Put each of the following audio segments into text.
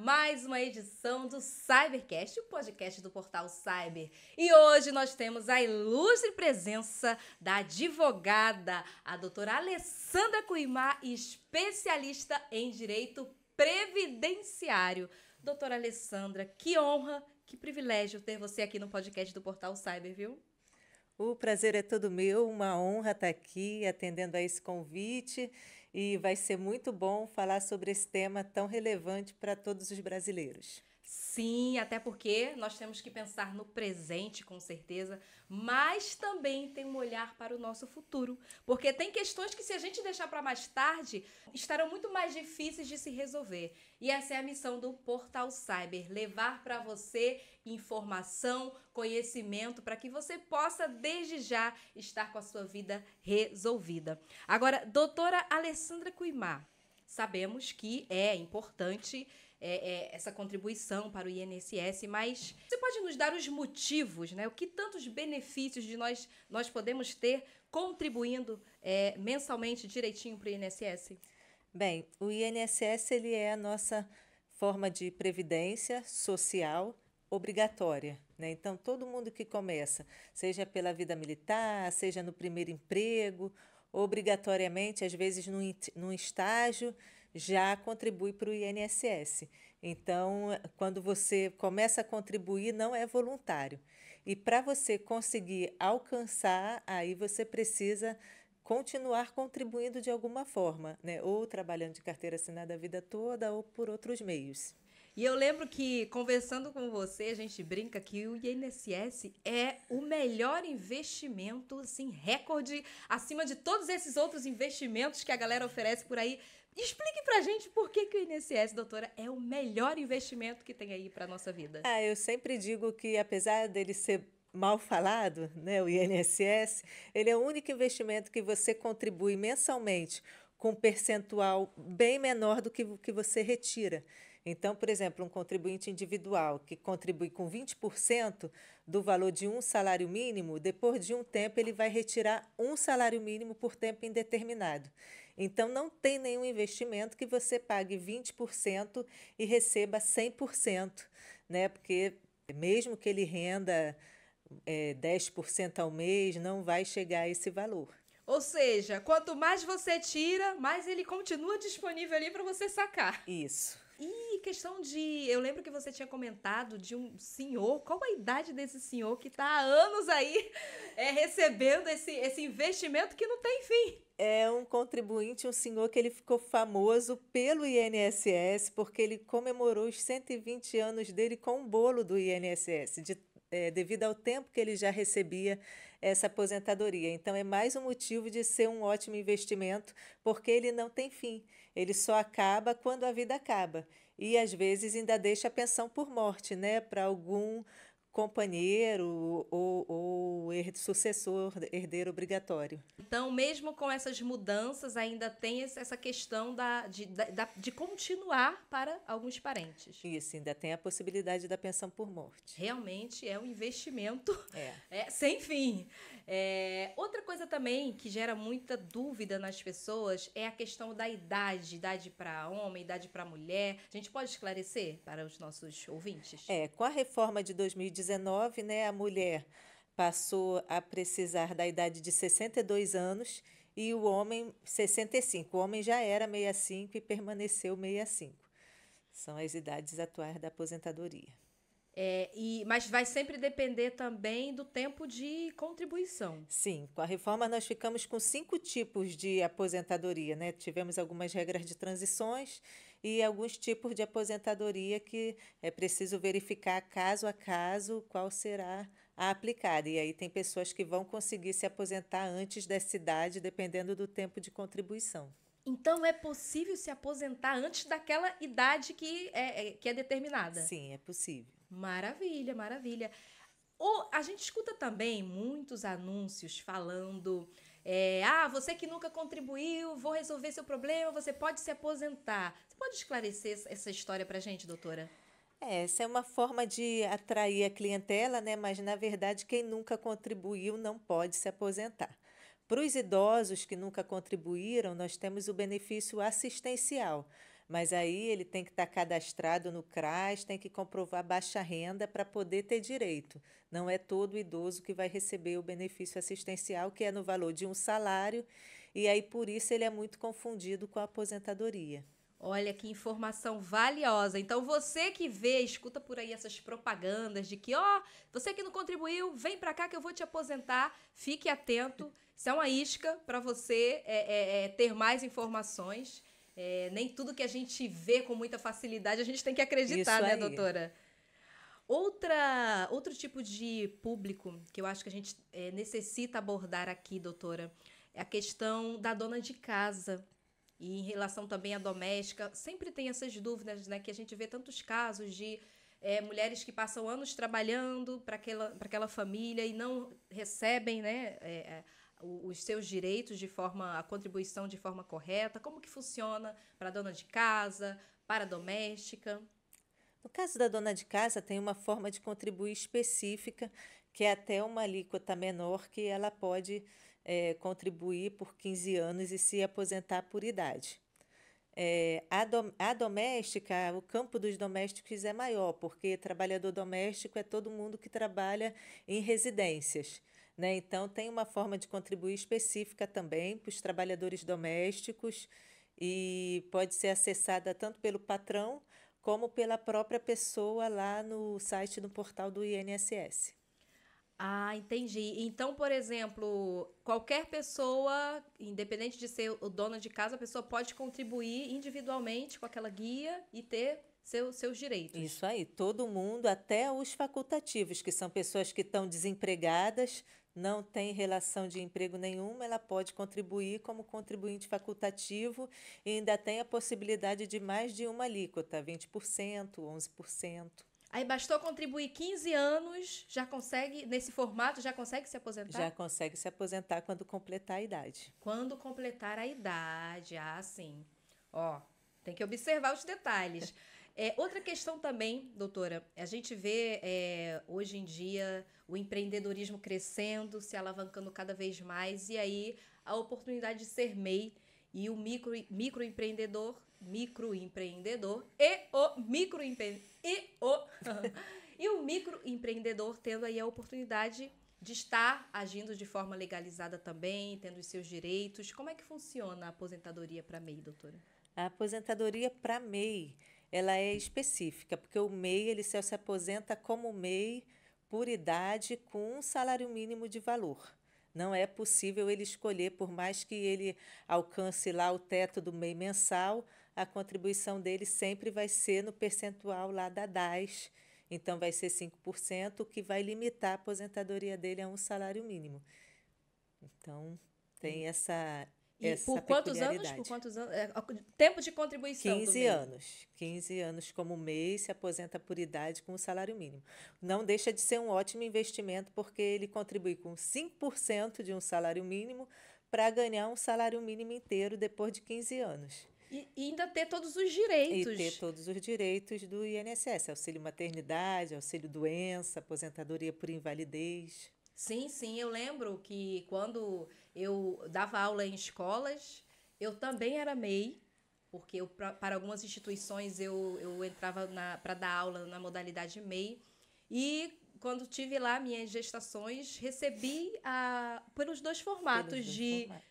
mais uma edição do Cybercast, o podcast do Portal Cyber. E hoje nós temos a ilustre presença da advogada, a doutora Alessandra Cuimat, especialista em direito previdenciário. Doutora Alessandra, que honra, que privilégio ter você aqui no podcast do Portal Cyber, viu? O prazer é todo meu, uma honra estar aqui atendendo a esse convite e vai ser muito bom falar sobre esse tema tão relevante para todos os brasileiros. Sim, até porque nós temos que pensar no presente, com certeza, mas também tem um olhar para o nosso futuro. Porque tem questões que, se a gente deixar para mais tarde, estarão muito mais difíceis de se resolver. E essa é a missão do Portal Cyber: levar para você informação, conhecimento, para que você possa, desde já, estar com a sua vida resolvida. Agora, doutora Alessandra Cuimat, sabemos que é importante essa contribuição para o INSS, mas você pode nos dar os motivos, né? O que tantos benefícios de nós podemos ter contribuindo mensalmente direitinho para o INSS? Bem, o INSS ele é a nossa forma de previdência social obrigatória, né? Então, todo mundo que começa, seja pela vida militar, seja no primeiro emprego, obrigatoriamente, às vezes num estágio, já contribui para o INSS. Então, quando você começa a contribuir, não é voluntário. E para você conseguir alcançar, aí você precisa continuar contribuindo de alguma forma, né? Ou trabalhando de carteira assinada a vida toda, ou por outros meios. E eu lembro que, conversando com você, a gente brinca que o INSS é o melhor investimento, assim, recorde, acima de todos esses outros investimentos que a galera oferece por aí. Explique pra gente por que o INSS, doutora, é o melhor investimento que tem aí pra nossa vida. Eu sempre digo que, apesar dele ser mal falado, né, o INSS, ele é o único investimento que você contribui mensalmente com um percentual bem menor do que o que você retira. Então, por exemplo, um contribuinte individual que contribui com 20% do valor de um salário mínimo, depois de um tempo ele vai retirar um salário mínimo por tempo indeterminado. Então, não tem nenhum investimento que você pague 20% e receba 100%, né? Porque mesmo que ele renda 10% ao mês, não vai chegar a esse valor. Ou seja, quanto mais você tira, mais ele continua disponível ali para você sacar. Isso. E questão de... Eu lembro que você tinha comentado de um senhor. Qual a idade desse senhor que está há anos aí recebendo esse investimento que não tem fim? É um contribuinte, um senhor que ele ficou famoso pelo INSS, porque ele comemorou os 120 anos dele com um bolo do INSS, devido ao tempo que ele já recebia essa aposentadoria. Então, é mais um motivo de ser um ótimo investimento, porque ele não tem fim. Ele só acaba quando a vida acaba. E, às vezes, ainda deixa a pensão por morte, né, para algum companheiro ou sucessor, herdeiro obrigatório. Então, mesmo com essas mudanças, ainda tem essa questão de continuar para alguns parentes. Isso, ainda tem a possibilidade da pensão por morte. Realmente é um investimento É. sem fim. Outra coisa também que gera muita dúvida nas pessoas é a questão da idade para homem, idade para mulher. A gente pode esclarecer para os nossos ouvintes? Com a reforma de 2019, né, a mulher passou a precisar da idade de 62 anos e o homem 65. O homem já era 65 e permaneceu 65. São as idades atuais da aposentadoria. Mas vai sempre depender também do tempo de contribuição. Sim, com a reforma nós ficamos com 5 tipos de aposentadoria, né? Tivemos algumas regras de transições e alguns tipos de aposentadoria que é preciso verificar caso a caso qual será a aplicada. E aí tem pessoas que vão conseguir se aposentar antes dessa idade, dependendo do tempo de contribuição. Então é possível se aposentar antes daquela idade que é determinada? Sim, é possível. Maravilha, maravilha. A gente escuta também muitos anúncios falando: você que nunca contribuiu, vou resolver seu problema, você pode se aposentar. Você pode esclarecer essa história pra gente, doutora? Essa é uma forma de atrair a clientela, né? Mas, na verdade, quem nunca contribuiu não pode se aposentar. Para os idosos que nunca contribuíram, nós temos o benefício assistencial. Mas aí ele tem que estar cadastrado no CRAS, tem que comprovar baixa renda para poder ter direito. Não é todo idoso que vai receber o benefício assistencial, que é no valor de um salário, e aí por isso ele é muito confundido com a aposentadoria. Olha que informação valiosa. Então, você que vê, escuta por aí essas propagandas de que, ó, você que não contribuiu, vem pra cá que eu vou te aposentar. Fique atento. Isso é uma isca para você ter mais informações. Nem tudo que a gente vê com muita facilidade a gente tem que acreditar, Isso né, aí. doutora? Outro tipo de público que eu acho que a gente necessita abordar aqui, doutora, é a questão da dona de casa. E em relação também à doméstica, sempre tem essas dúvidas, né? Que a gente vê tantos casos de mulheres que passam anos trabalhando para aquela família e não recebem, né, os seus direitos de forma, a contribuição de forma correta. Como que funciona para a dona de casa, para a doméstica? No caso da dona de casa, tem uma forma de contribuir específica, que é até uma alíquota menor, que ela pode contribuir por 15 anos e se aposentar por idade. A doméstica, o campo dos domésticos é maior, porque trabalhador doméstico é todo mundo que trabalha em residências, né? Então, tem uma forma de contribuir específica também para os trabalhadores domésticos e pode ser acessada tanto pelo patrão como pela própria pessoa lá no site do portal do INSS. Ah, entendi. Então, por exemplo, qualquer pessoa, independente de ser o dono de casa, a pessoa pode contribuir individualmente com aquela guia e ter seus direitos. Isso aí, todo mundo, até os facultativos, que são pessoas que estão desempregadas, não têm relação de emprego nenhuma, ela pode contribuir como contribuinte facultativo e ainda tem a possibilidade de mais de uma alíquota, 20%, 11%. Aí bastou contribuir 15 anos, já consegue, nesse formato, já consegue se Já aposentar? consegue se aposentar quando completar a idade. Quando completar a idade, ah, sim. Ó, tem que observar os detalhes. Outra questão também, doutora, a gente vê hoje em dia o empreendedorismo crescendo, se alavancando cada vez mais, e aí a oportunidade de ser MEI e o microempreendedor e o microempreendedor tendo aí a oportunidade de estar agindo de forma legalizada também, tendo os seus direitos. Como é que funciona a aposentadoria para MEI, doutora? A aposentadoria para MEI, ela é específica, porque o MEI ele se aposenta como MEI por idade com um salário mínimo de valor. Não é possível ele escolher, por mais que ele alcance lá o teto do MEI mensal, a contribuição dele sempre vai ser no percentual lá da DAS. Então, vai ser 5%, o que vai limitar a aposentadoria dele a um salário mínimo. Então, tem E essa por peculiaridade. quantos anos? Tempo de contribuição do 15 MEI. anos. 15 anos como MEI, se aposenta por idade com o salário mínimo. Não deixa de ser um ótimo investimento, porque ele contribui com 5% de um salário mínimo para ganhar um salário mínimo inteiro depois de 15 anos. E ainda ter todos os E ter direitos. todos os direitos do INSS, auxílio maternidade, auxílio doença, aposentadoria por invalidez. Sim, sim, eu lembro que quando eu dava aula em escolas, eu também era MEI, porque para algumas instituições eu entrava para dar aula na modalidade MEI. E quando tive lá minhas gestações, recebi pelos dois Pelos formatos dois de. formatos.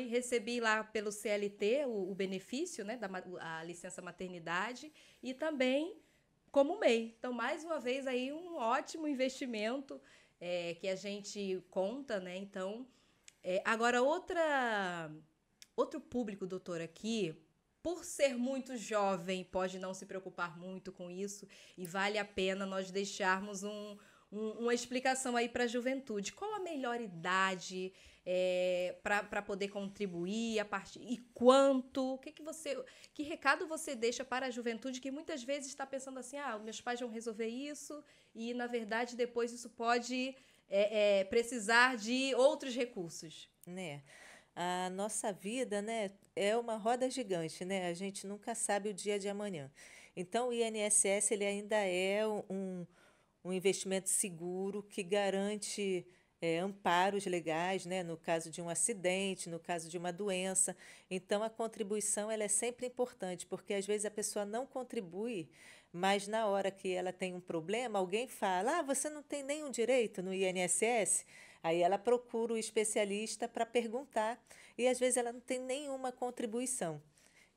Recebi lá pelo CLT o benefício, né, a licença maternidade, e também como MEI. Então, mais uma vez, aí um ótimo investimento que a gente conta, né? Então, agora outro público, doutor, aqui, por ser muito jovem, pode não se preocupar muito com isso e vale a pena nós deixarmos uma explicação aí para a juventude. Qual a melhor idade para poder contribuir a partir e quanto? Que recado você deixa para a juventude que muitas vezes está pensando assim, meus pais vão resolver isso e na verdade depois isso pode precisar de outros recursos. Né? A nossa vida, né, é uma roda gigante, né? A gente nunca sabe o dia de amanhã. Então, o INSS ele ainda é um investimento seguro que garante amparos legais, né, no caso de um acidente, no caso de uma doença. Então, a contribuição ela é sempre importante, porque às vezes a pessoa não contribui, mas na hora que ela tem um problema, alguém fala: ah, você não tem nenhum direito no INSS? Aí ela procura o especialista para perguntar, e às vezes ela não tem nenhuma contribuição.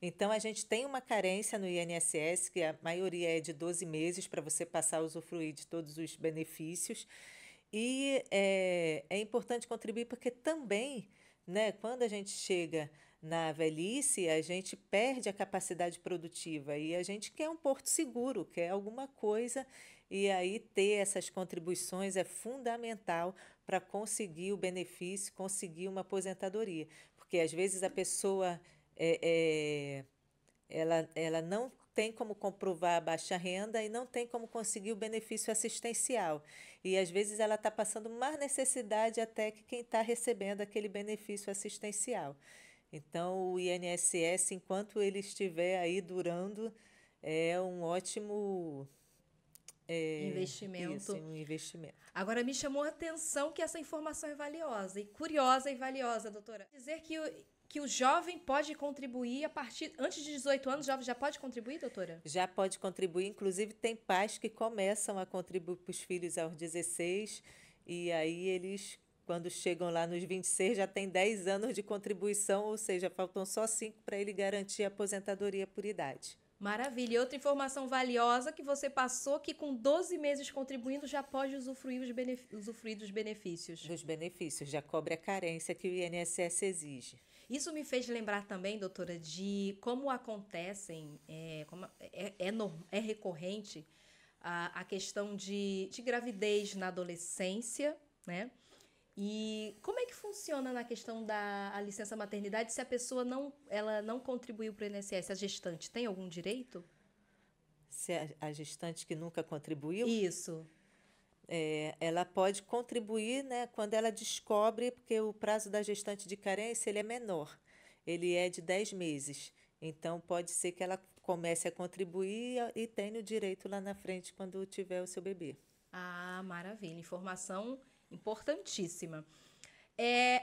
Então, a gente tem uma carência no INSS, que a maioria é de 12 meses para você passar a usufruir de todos os benefícios. E é importante contribuir porque também, né, quando a gente chega na velhice, a gente perde a capacidade produtiva e a gente quer um porto seguro, quer alguma coisa, e aí ter essas contribuições é fundamental para conseguir o benefício, conseguir uma aposentadoria. Porque às vezes a pessoa é, ela não tem como comprovar a baixa renda e não tem como conseguir o benefício assistencial. E às vezes ela está passando mais necessidade até que quem está recebendo aquele benefício assistencial. Então, o INSS, enquanto ele estiver aí durando, é um ótimo isso, Investimento. um investimento. Agora, me chamou a atenção que essa informação é valiosa e curiosa e valiosa, doutora. Dizer que o jovem pode contribuir a partir. Antes de 18 anos, o jovem já pode contribuir, doutora? Já pode contribuir, inclusive tem pais que começam a contribuir para os filhos aos 16 e aí eles, quando chegam lá nos 26, já tem 10 anos de contribuição, ou seja, faltam só 5 para ele garantir a aposentadoria por idade. Maravilha. E outra informação valiosa que você passou, que com 12 meses contribuindo já pode usufruir dos benefícios. Dos benefícios, já cobre a carência que o INSS exige. Isso me fez lembrar também, doutora, de como acontecem, é recorrente a questão de gravidez na adolescência, né? E como é que funciona na questão da licença maternidade se a pessoa ela não contribuiu para o INSS? A gestante tem algum direito? Se a gestante que nunca contribuiu, Isso. ela pode contribuir, né, quando ela descobre, porque o prazo da gestante de carência ele é menor, ele é de 10 meses. Então, pode ser que ela comece a contribuir e tenha o direito lá na frente quando tiver o seu bebê. Ah, maravilha. Informação importantíssima.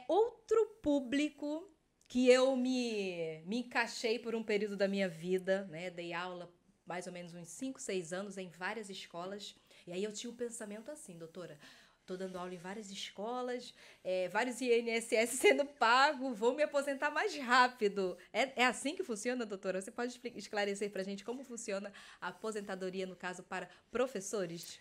Outro público que eu me encaixei por um período da minha vida, né? Dei aula mais ou menos uns 5, 6 anos em várias escolas. E aí eu tinha um pensamento assim, doutora, estou dando aula em várias escolas, vários INSS sendo pago, vou me aposentar mais rápido. É assim que funciona, doutora? Você pode esclarecer para a gente como funciona a aposentadoria, no caso, para professores?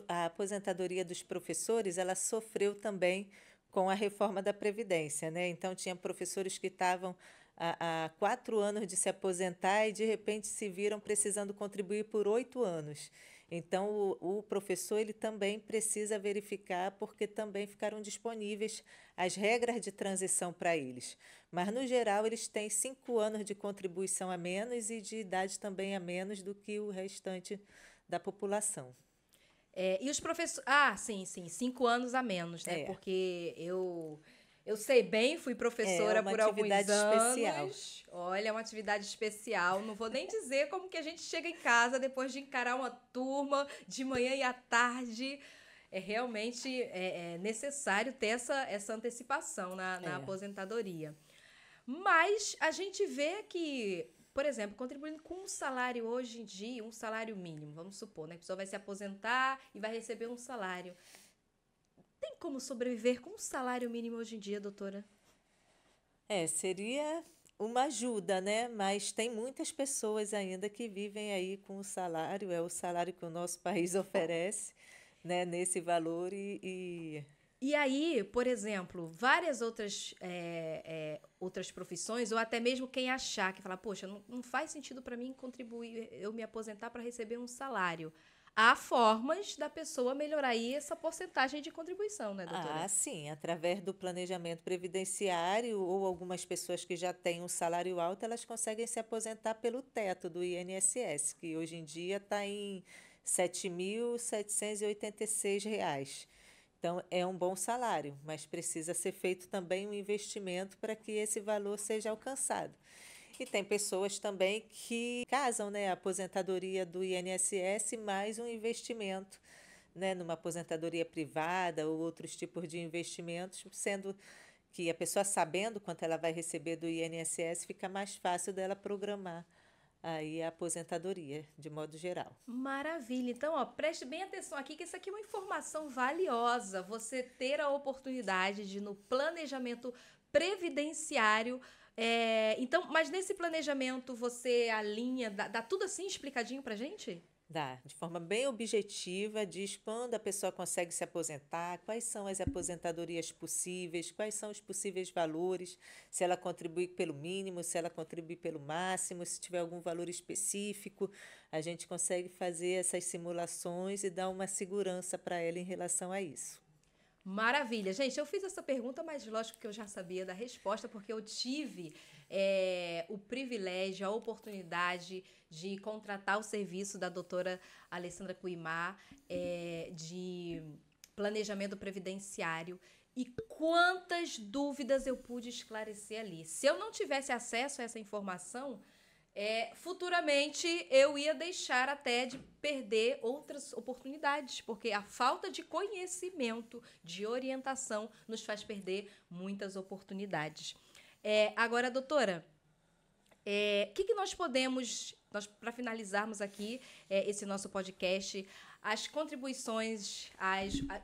A aposentadoria dos professores, ela sofreu também com a reforma da Previdência, né? Então, tinha professores que estavam há 4 anos de se aposentar e, de repente, se viram precisando contribuir por 8 anos. Então, o professor ele também precisa verificar, porque também ficaram disponíveis as regras de transição para eles. Mas, no geral, eles têm 5 anos de contribuição a menos e de idade também a menos do que o restante da população. E os professores. Ah, sim, 5 anos a menos, né? É. Porque eu sei bem, fui professora uma por alguns atividade especial. anos. Olha, é uma atividade especial. Não vou nem dizer como que a gente chega em casa depois de encarar uma turma de manhã e à tarde. É realmente necessário ter essa antecipação na aposentadoria. Mas a gente vê que, por exemplo, contribuindo com um salário hoje em dia, um salário mínimo, vamos supor, né? A pessoa vai se aposentar e vai receber um salário. Tem como sobreviver com um salário mínimo hoje em dia, doutora? Seria uma ajuda, né? Mas tem muitas pessoas ainda que vivem aí com o salário, é o salário que o nosso país oferece, né? Nesse valor E aí, por exemplo, várias outras profissões, ou até mesmo quem achar que fala, poxa, não faz sentido para mim contribuir, eu me aposentar para receber um salário. Há formas da pessoa melhorar aí essa porcentagem de contribuição, né, doutora? Ah, sim, através do planejamento previdenciário ou algumas pessoas que já têm um salário alto, elas conseguem se aposentar pelo teto do INSS, que hoje em dia está em R$ 7.786. Então, é um bom salário, mas precisa ser feito também um investimento para que esse valor seja alcançado. E tem pessoas também que casam, né, a aposentadoria do INSS mais um investimento, né, numa aposentadoria privada ou outros tipos de investimentos, sendo que a pessoa sabendo quanto ela vai receber do INSS, fica mais fácil dela programar aí a aposentadoria, de modo geral. Maravilha. Então, ó, preste bem atenção aqui, que isso aqui é uma informação valiosa. Você ter a oportunidade de, no planejamento previdenciário, então, mas nesse planejamento você alinha, dá tudo assim explicadinho pra gente? Dá, de forma bem objetiva, diz quando a pessoa consegue se aposentar, quais são as aposentadorias possíveis, quais são os possíveis valores, se ela contribui pelo mínimo, se ela contribui pelo máximo, se tiver algum valor específico, a gente consegue fazer essas simulações e dar uma segurança para ela em relação a isso. Maravilha. Gente, eu fiz essa pergunta, mas lógico que eu já sabia da resposta, porque eu tive o privilégio, a oportunidade de contratar o serviço da doutora Alessandra Cuimar, de planejamento previdenciário. E quantas dúvidas eu pude esclarecer ali. Se eu não tivesse acesso a essa informação, futuramente eu ia deixar até de perder outras oportunidades, porque a falta de conhecimento, de orientação, nos faz perder muitas oportunidades. Agora, doutora, que nós podemos, para finalizarmos aqui esse nosso podcast, as contribuições,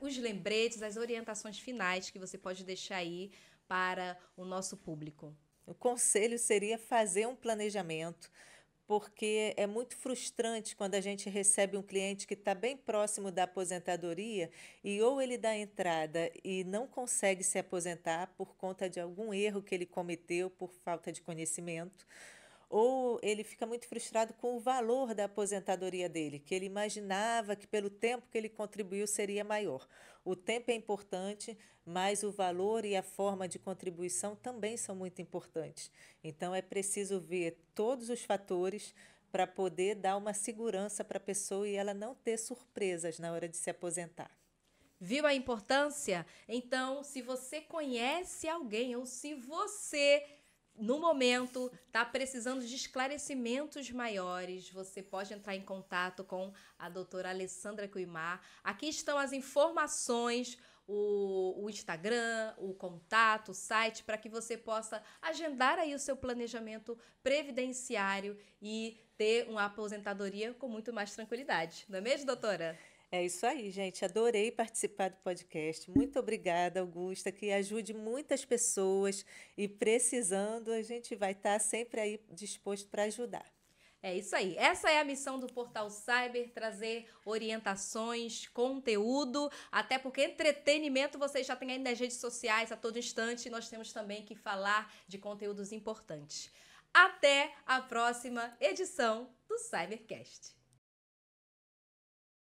os lembretes, as orientações finais que você pode deixar aí para o nosso público? O conselho seria fazer um planejamento, porque é muito frustrante quando a gente recebe um cliente que está bem próximo da aposentadoria e ou ele dá entrada e não consegue se aposentar por conta de algum erro que ele cometeu por falta de conhecimento, ou ele fica muito frustrado com o valor da aposentadoria dele, que ele imaginava que pelo tempo que ele contribuiu seria maior. O tempo é importante, mas o valor e a forma de contribuição também são muito importantes. Então, é preciso ver todos os fatores para poder dar uma segurança para a pessoa e ela não ter surpresas na hora de se aposentar. Viu a importância? Então, se você conhece alguém ou se você, no momento, está precisando de esclarecimentos maiores, você pode entrar em contato com a doutora Alessandra Cuimar. Aqui estão as informações, o Instagram, o contato, o site, para que você possa agendar aí o seu planejamento previdenciário e ter uma aposentadoria com muito mais tranquilidade. Não é mesmo, doutora? É isso aí, gente. Adorei participar do podcast. Muito obrigada, Augusta, que ajude muitas pessoas e precisando, a gente vai estar sempre aí disposto para ajudar. É isso aí. Essa é a missão do Portal Cyber, trazer orientações, conteúdo, até porque entretenimento vocês já têm aí nas redes sociais a todo instante, e nós temos também que falar de conteúdos importantes. Até a próxima edição do Cybercast.